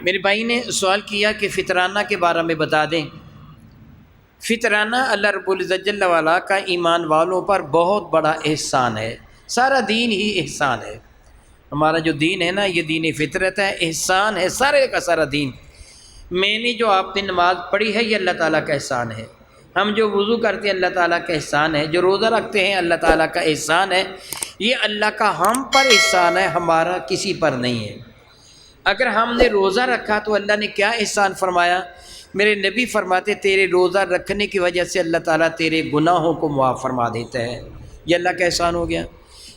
میرے بھائی نے سوال کیا کہ فطرانہ کے بارے میں بتا دیں۔ فطرانہ اللہ رب العزت جل وعلا کا ایمان والوں پر بہت بڑا احسان ہے۔ سارا دین ہی احسان ہے۔ ہمارا جو دین ہے نا، یہ دین فطرت ہے، احسان ہے سارے کا سارا دین۔ میں نے جو آپ نے نماز پڑھی ہے یہ اللہ تعالیٰ کا احسان ہے۔ ہم جو وضو کرتے ہیں اللہ تعالیٰ کا احسان ہے، جو روزہ رکھتے ہیں اللہ تعالیٰ کا احسان ہے۔ یہ اللہ کا ہم پر احسان ہے، ہمارا کسی پر نہیں ہے۔ اگر ہم نے روزہ رکھا تو اللہ نے کیا احسان فرمایا؟ میرے نبی فرماتے تیرے روزہ رکھنے کی وجہ سے اللہ تعالیٰ تیرے گناہوں کو معاف فرما دیتا ہے۔ یہ اللہ کا احسان ہو گیا۔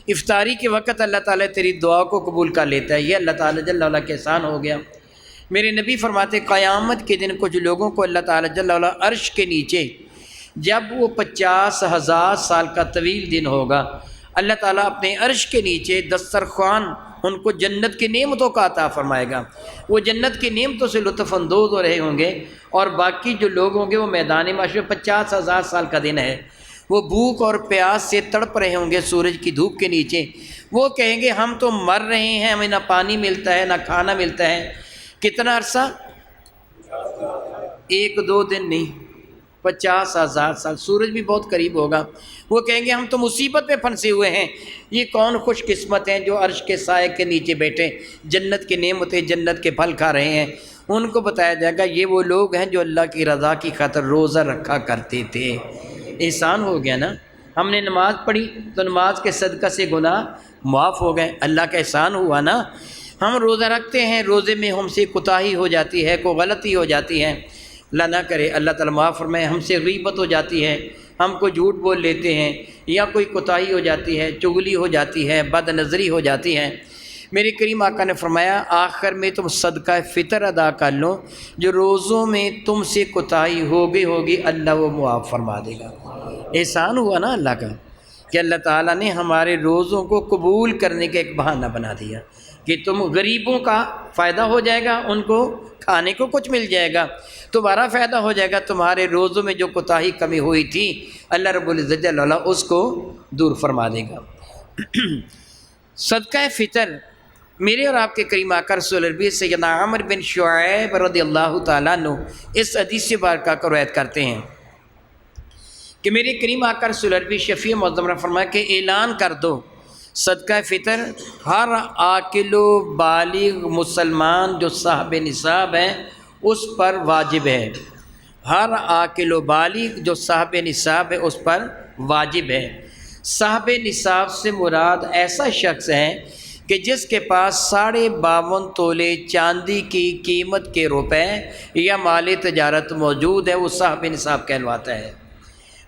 افطاری کے وقت اللہ تعالیٰ تیری دعا کو قبول کر لیتا ہے، یہ اللہ تعالیٰ جل وعلا کا احسان ہو گیا۔ میرے نبی فرماتے قیامت کے دن کچھ لوگوں کو اللہ تعالیٰ جل وعلا عرش کے نیچے، جب وہ 50,000 سال کا طویل دن ہوگا، اللہ تعالیٰ اپنے عرش کے نیچے دسترخوان ان کو جنت کی نعمتوں کا عطا فرمائے گا۔ وہ جنت کی نعمتوں سے لطف اندوز ہو رہے ہوں گے، اور باقی جو لوگ ہوں گے وہ میدان معاشر 50,000 سال کا دن ہے، وہ بھوک اور پیاس سے تڑپ رہے ہوں گے سورج کی دھوپ کے نیچے۔ وہ کہیں گے ہم تو مر رہے ہیں، ہمیں نہ پانی ملتا ہے نہ کھانا ملتا ہے۔ کتنا عرصہ؟ 1-2 دن نہیں، 50,000 سال۔ سورج بھی بہت قریب ہوگا۔ وہ کہیں گے ہم تو مصیبت میں پھنسے ہوئے ہیں، یہ کون خوش قسمت ہیں جو عرش کے سائے کے نیچے بیٹھے جنت کی نعمتیں، جنت کے پھل کھا رہے ہیں۔ ان کو بتایا جائے گا یہ وہ لوگ ہیں جو اللہ کی رضا کی خاطر روزہ رکھا کرتے تھے۔ احسان ہو گیا نا، ہم نے نماز پڑھی تو نماز کے صدقہ سے گناہ معاف ہو گئے، اللہ کا احسان ہوا نا۔ ہم روزہ رکھتے ہیں، روزے میں ہم سے کوتاہی ہو جاتی ہے، کوئی غلطی ہو جاتی ہے، اللہ نہ کرے، اللہ تعالیٰ معاف فرمائے، ہم سے غیبت ہو جاتی ہے، ہم کو جھوٹ بول لیتے ہیں، یا کوئی کوتاہی ہو جاتی ہے، چغلی ہو جاتی ہے، بد نظری ہو جاتی ہے۔ میرے کریم آقا نے فرمایا آخر میں تم صدقہ فطر ادا کر لو، جو روزوں میں تم سے کوتاہی ہوگی اللہ وہ معاف فرما دے گا۔ احسان ہوا نا اللہ کا کہ اللہ تعالیٰ نے ہمارے روزوں کو قبول کرنے کا ایک بہانہ بنا دیا کہ تم غریبوں کا فائدہ ہو جائے گا، ان کو کھانے کو کچھ مل جائے گا، تمہارا فائدہ ہو جائے گا، تمہارے روزوں میں جو کوتاہی کمی ہوئی تھی اللہ رب العزت جل وعلا اس کو دور فرما دے گا۔ صدقہ فطر میرے اور آپ کے کریم آقا رسول اللہ سیدنا عامر بن شعیب رضی اللہ تعالیٰ عنہ اس حدیث بارکہ کو روایت کرتے ہیں کہ میرے کریم آقا رسول اللہ شفیع معظم نے فرمایا کہ اعلان کر دو صدقہ فطر ہر عاقل و بالغ مسلمان جو صاحب نصاب ہے اس پر واجب ہے۔ ہر عاقل و بالغ جو صاحب نصاب ہے اس پر واجب ہے۔ صاحب نصاب سے مراد ایسا شخص ہے کہ جس کے پاس 52.5 تولے چاندی کی قیمت کے روپے یا مال تجارت موجود ہے، وہ صاحب نصاب کہلواتا ہے۔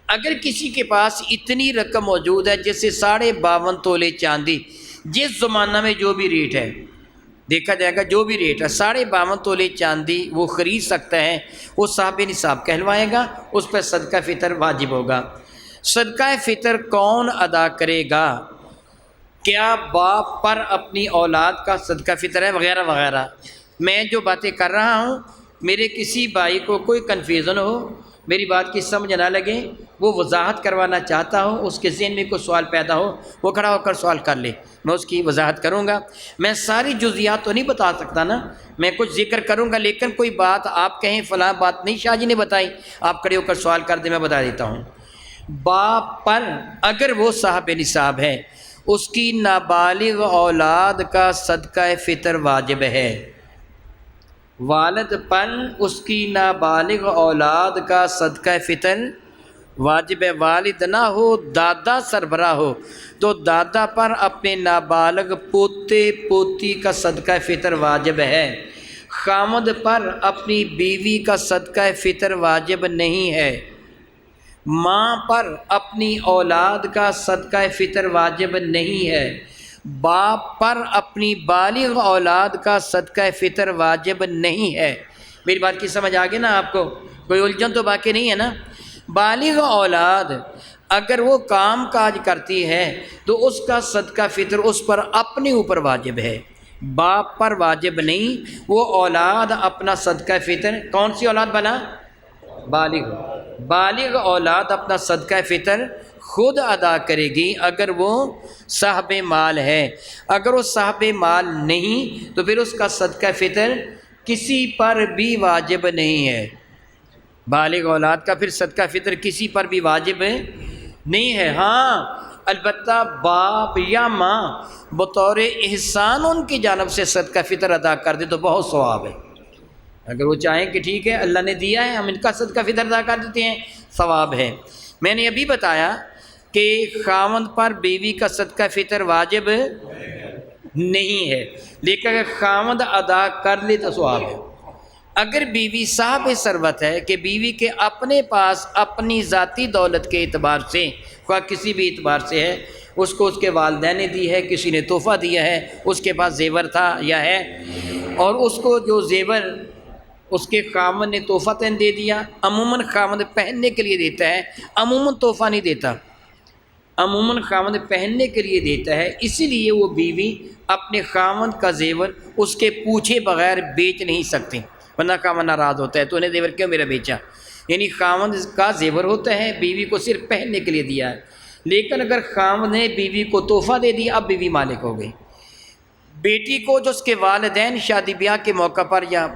اگر کسی کے پاس اتنی رقم موجود ہے جیسے 52.5 تولے چاندی، جس زمانہ میں جو بھی ریٹ ہے دیکھا جائے گا، جو بھی ریٹ ہے 52.5 تولے چاندی وہ خرید سکتا ہے، وہ صاحب نصاب کہلوائے گا، اس پر صدقہ فطر واجب ہوگا۔ صدقہ فطر کون ادا کرے گا؟ کیا باپ پر اپنی اولاد کا صدقہ فطر ہے وغیرہ وغیرہ۔ میں جو باتیں کر رہا ہوں میرے کسی بھائی کو کوئی کنفیوژن ہو، میری بات کی سمجھ نہ لگے، وہ وضاحت کروانا چاہتا ہو، اس کے ذہن میں کوئی سوال پیدا ہو، وہ کھڑا ہو کر سوال کر لے، میں اس کی وضاحت کروں گا۔ میں ساری جزیات تو نہیں بتا سکتا نا، میں کچھ ذکر کروں گا، لیکن کوئی بات آپ کہیں فلاں بات نہیں شاہ جی نے بتائی، آپ کھڑے ہو کر سوال کر دیں، میں بتا دیتا ہوں۔ باپ پر اگر وہ صاحب نصاب ہے، اس کی نابالغ اولاد کا صدقہ فطر واجب ہے۔ والد پر اس کی نابالغ اولاد کا صدقہ فطر واجب ہے۔ والد نہ ہو، دادا سربراہ ہو تو دادا پر اپنے نابالغ پوتے پوتی کا صدقہ فطر واجب ہے۔ خامد پر اپنی بیوی کا صدقہ فطر واجب نہیں ہے۔ ماں پر اپنی اولاد کا صدقہ فطر واجب نہیں ہے۔ باپ پر اپنی بالغ اولاد کا صدقہ فطر واجب نہیں ہے۔ میری بات کی سمجھ آگے نا آپ کو؟ کوئی الجھن تو باقی نہیں ہے نا؟ بالغ اولاد اگر وہ کام کاج کرتی ہے تو اس کا صدقہ فطر اس پر اپنے اوپر واجب ہے، باپ پر واجب نہیں۔ وہ اولاد اپنا صدقہ فطر، کون سی اولاد بنا؟ بالغ اولاد اپنا صدقہ فطر خود ادا کرے گی اگر وہ صاحب مال ہے۔ اگر وہ صاحب مال نہیں تو پھر اس کا صدقہ فطر کسی پر بھی واجب نہیں ہے۔ بالغ اولاد کا پھر صدقہ فطر کسی پر بھی واجب نہیں ہے۔ ہاں البتہ باپ یا ماں بطور احسان ان کی جانب سے صدقہ فطر ادا کر دے تو بہت ثواب ہے۔ اگر وہ چاہیں کہ ٹھیک ہے اللہ نے دیا ہے ہم ان کا صدقہ فطر ادا کر دیتے ہیں، ثواب ہے۔ میں نے ابھی بتایا کہ خاوند پر بیوی کا صدقہ فطر واجب نہیں ہے، لیکن اگر خاوند ادا کر لے تو ثواب ہے۔ اگر بیوی صاحب ثروت ہے کہ بیوی کے اپنے پاس اپنی ذاتی دولت کے اعتبار سے خواہ کسی بھی اعتبار سے ہے، اس کو اس کے والدین نے دی ہے، کسی نے تحفہ دیا ہے، اس کے پاس زیور تھا یا ہے، اور اس کو جو زیور اس کے خاوند نے تحفہ دے دیا۔ عموماً خاوند پہننے کے لیے دیتا ہے، عموماً تحفہ نہیں دیتا، عموماً خاوند پہننے کے لیے دیتا ہے، اسی لیے وہ بیوی اپنے خاوند کا زیور اس کے پوچھے بغیر بیچ نہیں سکتی، ورنہ خاوند ناراض ہوتا ہے تو انہیں زیور کیوں میرا بیچا۔ یعنی خاوند کا زیور ہوتا ہے، بیوی کو صرف پہننے کے لیے دیا ہے، لیکن اگر خاوند نے بیوی کو تحفہ دے دیا اب بیوی مالک ہو گئی۔ بیٹی کو جو اس کے والدین شادی بیاہ کے موقع پر یا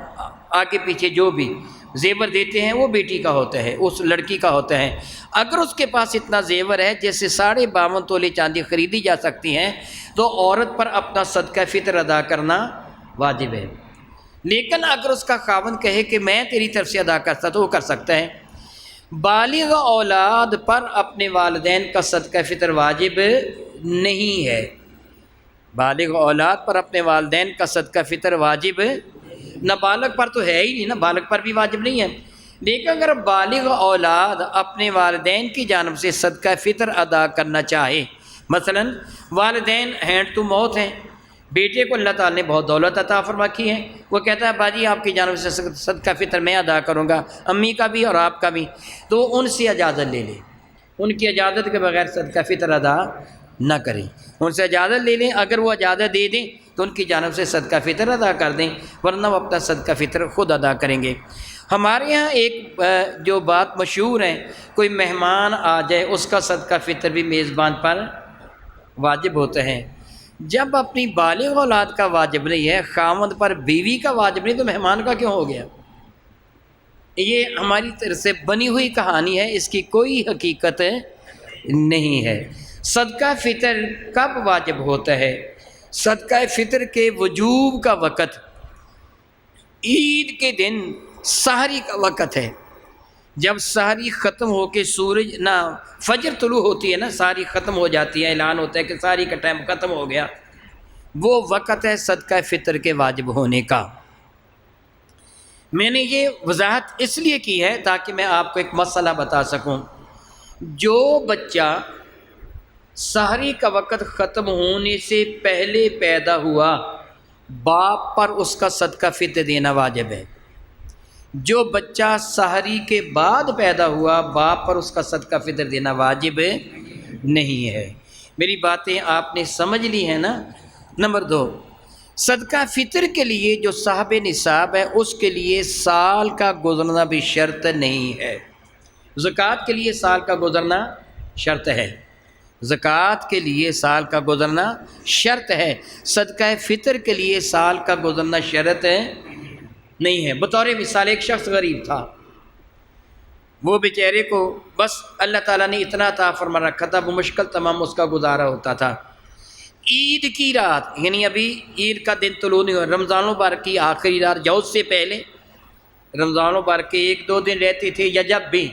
آگے پیچھے جو بھی زیور دیتے ہیں وہ بیٹی کا ہوتا ہے، اس لڑکی کا ہوتا ہے۔ اگر اس کے پاس اتنا زیور ہے جیسے 52.5 تولے چاندی خریدی جا سکتی ہیں تو عورت پر اپنا صدقہ فطر ادا کرنا واجب ہے۔ لیکن اگر اس کا خاوند کہے کہ میں تیری طرف سے ادا کرتا تو وہ کر سکتا ہے۔ بالغ اولاد پر اپنے والدین کا صدقہ فطر واجب نہیں ہے، بالغ اولاد پر اپنے والدین کا صدقہ فطر واجب، نابالغ پر تو ہے ہی نہیں نا، بالغ پر بھی واجب نہیں ہے۔ لیکن اگر بالغ اولاد اپنے والدین کی جانب سے صدقہ فطر ادا کرنا چاہے، مثلا والدین ہینڈ تو موت ہیں، بیٹے کو اللہ تعالیٰ نے بہت دولت عطا فرما کی ہے، وہ کہتا ہے باجی آپ کی جانب سے صدقہ فطر میں ادا کروں گا، امی کا بھی اور آپ کا بھی، تو ان سے اجازت لے لیں، ان کی اجازت کے بغیر صدقہ فطر ادا نہ کریں، ان سے اجازت لے لیں، اگر وہ اجازت دے دیں تو ان کی جانب سے صدقہ فطر ادا کر دیں، ورنہ وہ اپنا صدقہ فطر خود ادا کریں گے۔ ہمارے ہاں ایک جو بات مشہور ہے، کوئی مہمان آ جائے اس کا صدقہ فطر بھی میزبان پر واجب ہوتا ہے۔ جب اپنی بالغ اولاد کا واجب نہیں ہے، خاوند پر بیوی کا واجب نہیں، تو مہمان کا کیوں ہو گیا؟ یہ ہماری طرف سے بنی ہوئی کہانی ہے، اس کی کوئی حقیقت نہیں ہے۔ صدقہ فطر کب واجب ہوتا ہے؟ صدقہ فطر کے وجوب کا وقت عید کے دن سحری کا وقت ہے، جب سحری ختم ہو کے سورج نہ فجر طلوع ہوتی ہے نا، سحری ختم ہو جاتی ہے، اعلان ہوتا ہے کہ سحری کا ٹائم ختم ہو گیا، وہ وقت ہے صدقہ فطر کے واجب ہونے کا۔ میں نے یہ وضاحت اس لیے کی ہے تاکہ میں آپ کو ایک مسئلہ بتا سکوں۔ جو بچہ سحری کا وقت ختم ہونے سے پہلے پیدا ہوا، باپ پر اس کا صدقہ فطر دینا واجب ہے۔ جو بچہ سحری کے بعد پیدا ہوا، باپ پر اس کا صدقہ فطر دینا واجب نہیں ہے۔ میری باتیں آپ نے سمجھ لی ہیں نا؟ نمبر 2، صدقہ فطر کے لیے جو صاحب نصاب ہے اس کے لیے سال کا گزرنا بھی شرط نہیں ہے۔ زکوٰۃ کے لیے سال کا گزرنا شرط ہے، زکوٰۃ کے لیے سال کا گزرنا شرط ہے، صدقہ فطر کے لیے سال کا گزرنا شرط نہیں ہے۔ بطور مثال ایک شخص غریب تھا، وہ بیچارے کو بس اللہ تعالیٰ نے اتنا عطا فرما رکھا تھا، وہ مشکل تمام اس کا گزارا ہوتا تھا۔ عید کی رات، یعنی ابھی عید کا دن طلوع نہیں ہوا، رمضان المبارک کی آخری رات یا اس سے پہلے، رمضان المبارک کے 1-2 دن رہتے تھے یا جب بھی،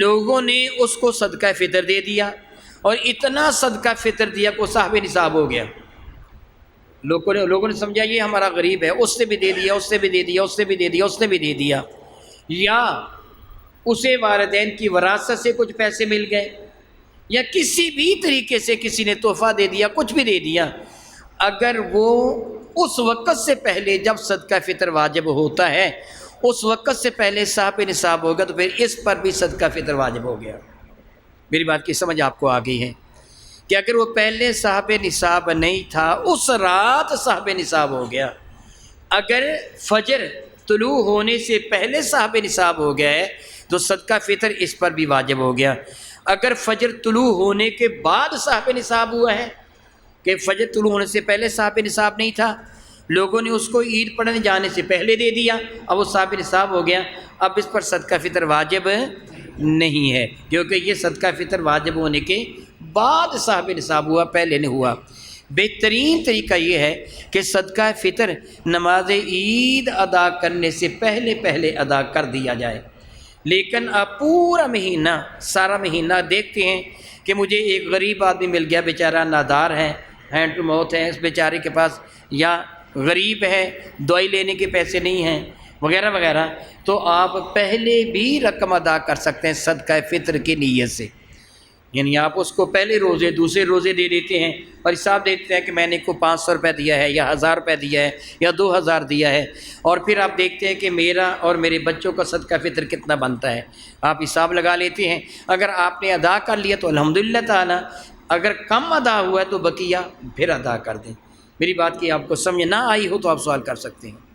لوگوں نے اس کو صدقہ فطر دے دیا، اور اتنا صدقہ فطر دیا کہ وہ صاحب نصاب ہو گیا۔ لوگوں نے سمجھا یہ ہمارا غریب ہے، اس سے بھی دے دیا، اس سے بھی دے دیا، اس سے بھی دے دیا، اس نے بھی دے دیا، یا اسے والدین کی وراثت سے کچھ پیسے مل گئے، یا کسی بھی طریقے سے کسی نے تحفہ دے دیا، کچھ بھی دے دیا۔ اگر وہ اس وقت سے پہلے جب صدقہ فطر واجب ہوتا ہے، اس وقت سے پہلے صاحب نصاب ہوگا تو پھر اس پر بھی صدقہ فطر واجب ہو گیا۔ میری بات کی سمجھ آپ کو آ گئی ہے کہ اگر وہ پہلے صاحب نصاب نہیں تھا، اس رات صاحب نصاب ہو گیا، اگر فجر طلوع ہونے سے پہلے صاحب نصاب ہو گیا ہے تو صدقہ فطر اس پر بھی واجب ہو گیا۔ اگر فجر طلوع ہونے کے بعد صاحب نصاب ہوا ہے کہ فجر طلوع ہونے سے پہلے صاحب نصاب نہیں تھا، لوگوں نے اس کو عید پڑھنے جانے سے پہلے دے دیا، اب وہ صاحب نصاب ہو گیا، اب اس پر صدقہ فطر واجب نہیں ہے، کیونکہ یہ صدقہ فطر واجب ہونے کے بعد صاحب نصاب ہوا، پہلے نہیں ہوا۔ بہترین طریقہ یہ ہے کہ صدقہ فطر نماز عید ادا کرنے سے پہلے پہلے ادا کر دیا جائے، لیکن آپ پورا مہینہ، سارا مہینہ دیکھتے ہیں کہ مجھے ایک غریب آدمی مل گیا، بیچارہ نادار ہے، ہینڈ ٹو ماؤتھ ہے، اس بیچارے کے پاس، یا غریب ہے، دوائی لینے کے پیسے نہیں ہیں وغیرہ وغیرہ، تو آپ پہلے بھی رقم ادا کر سکتے ہیں صدقہ فطر کی نیت سے، یعنی آپ اس کو پہلے روزے دوسرے روزے دے دیتے ہیں اور حساب دیکھتے ہیں کہ میں نے کو 500 روپے دیا ہے یا 1000 روپے دیا ہے یا 2000 دیا ہے، اور پھر آپ دیکھتے ہیں کہ میرا اور میرے بچوں کا صدقہ فطر کتنا بنتا ہے، آپ حساب لگا لیتے ہیں۔ اگر آپ نے ادا کر لیا تو الحمدللہ تعالی، اگر کم ادا ہوا ہے تو بقیہ پھر ادا کر دیں۔ میری بات کی آپ کو سمجھ نہ آئی ہو تو آپ سوال کر سکتے ہیں۔